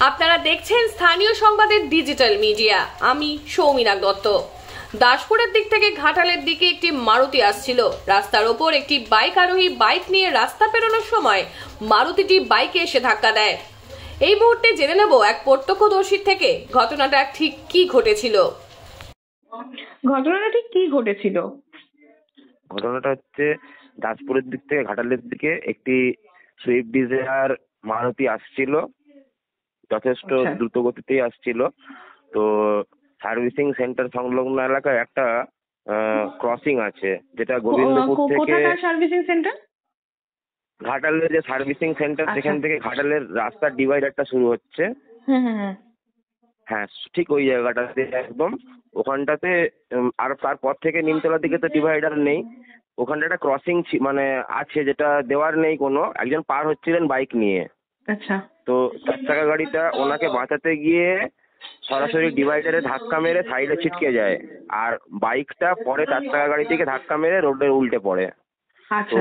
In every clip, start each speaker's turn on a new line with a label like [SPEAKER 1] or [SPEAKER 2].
[SPEAKER 1] আপনারা দেখছেন স্থানীয় সংবাদের ডিজিটাল মিডিয়া। আমি সৌমিনাক দত্ত। দাসপুরের দিক থেকে ঘাটালের দিকে একটি মারুতি আসছিল। রাস্তার ওপর একটি বাইক আরোহী বাইক নিয়ে রাস্তা পেরোনোর সময় মারুতিটি বাইকে এসে ধাক্কা দেয়। এই মুহূর্তে জেনে নেব এক প্রত্যক্ষদর্শীর থেকে ঘটনাটা ঠিক কি ঘটেছিল।
[SPEAKER 2] ঘটনাটা হচ্ছে দাসপুরের দিক থেকে ঘাটালের দিকে একটি সুইফট ডিজায়ার মারুতি আসছিল, যথেষ্ট দ্রুত গতিতেই আসছিল। তো সার্ভিসিং সেন্টার সংলগ্ন এলাকায় একটা ক্রসিং আছে, যেটা গোবিন্দপুর থেকে
[SPEAKER 3] সার্ভিসিং সেন্টার
[SPEAKER 2] ঘাটালের যে সার্ভিসিং সেন্টার, যেখান থেকে ঘাটালের রাস্তার ডিভাইডারটা শুরু হচ্ছে, হ্যাঁ ঠিক ওই জায়গাটাতে একদম ওখানটাতে। আর তারপর থেকে নিমতলার দিকে তো ডিভাইডার নেই, ওখানটা একটা ক্রসিং মানে আছে, যেটা দেওয়ার নেই কোনো। একজন পার হচ্ছিলেন বাইক নিয়ে।
[SPEAKER 3] আচ্ছা।
[SPEAKER 2] তো 4 চাকা গাড়িটা ওনাকে বাঁচাতে গিয়ে সরাসরি ডিভাইডারে ধাক্কা মেরে সাইডে ছিটকে যায়, আর বাইকটা পরে 4 চাকা গাড়ি থেকে ধাক্কা মেরে রোডের উল্টে পড়ে। তো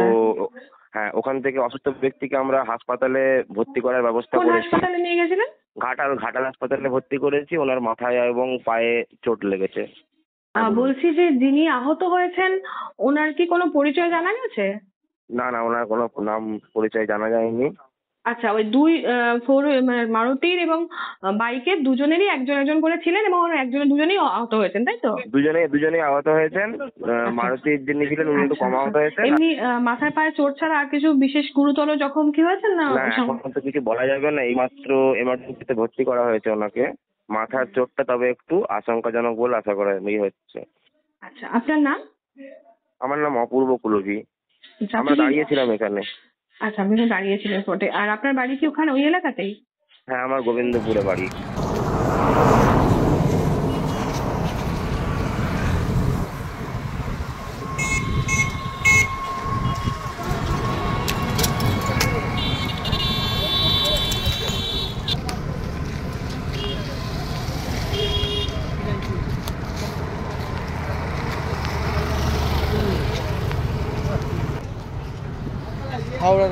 [SPEAKER 2] হ্যাঁ, ওখান থেকে অসুস্থ ব্যক্তিকে আমরা হাসপাতালে ভর্তি করার ব্যবস্থা করেছি।
[SPEAKER 3] হাসপাতালে নিয়ে গেছিলেন?
[SPEAKER 2] ঘাটাল হাসপাতালে ভর্তি করেছি। ওনার মাথায় এবং পায়ে চোট লেগেছে।
[SPEAKER 3] বলছি যে যিনি আহত হয়েছেন ওনার কি কোনো পরিচয় জানা গেছে?
[SPEAKER 2] না, ওনার কোনো নাম পরিচয় জানা যায়নি।
[SPEAKER 3] আচ্ছা, ওই মারুতির এবং বাইকের দুজনেরই একজন করে ছিলেন এবং দুজনেই আহত হয়েছেন, তাই তো?
[SPEAKER 2] দুজনেই আহত হয়েছেন। মারুতির যিনি ছিলেন উনি একটু কম আহত হয়েছেন।
[SPEAKER 3] এমনি মাথায় পায়ে চোট ছাড়া আর কিছু বিশেষ গুরুতর জখম কি হয়েছেন না?
[SPEAKER 2] এখন তো কিছু বলা যাবে না, এইমাত্র এমার্জেন্সিতে ভর্তি করা হয়েছে ওনাকে। মাথার চোটটা তবে একটু আশঙ্কাজনক বলে আশা করা হচ্ছে।
[SPEAKER 3] আচ্ছা, আপনার নাম?
[SPEAKER 2] আমার নাম অপূর্ব কুলবি। আমরা দাঁড়িয়েছিলাম এখানে।
[SPEAKER 3] আচ্ছা, আপনি দাঁড়িয়েছিলেন ফোটে। আর আপনার বাড়ি কি ওখানে ওই এলাকাতেই?
[SPEAKER 2] হ্যাঁ, আমার গোবিন্দপুরে বাড়ি।
[SPEAKER 4] হাওড়ার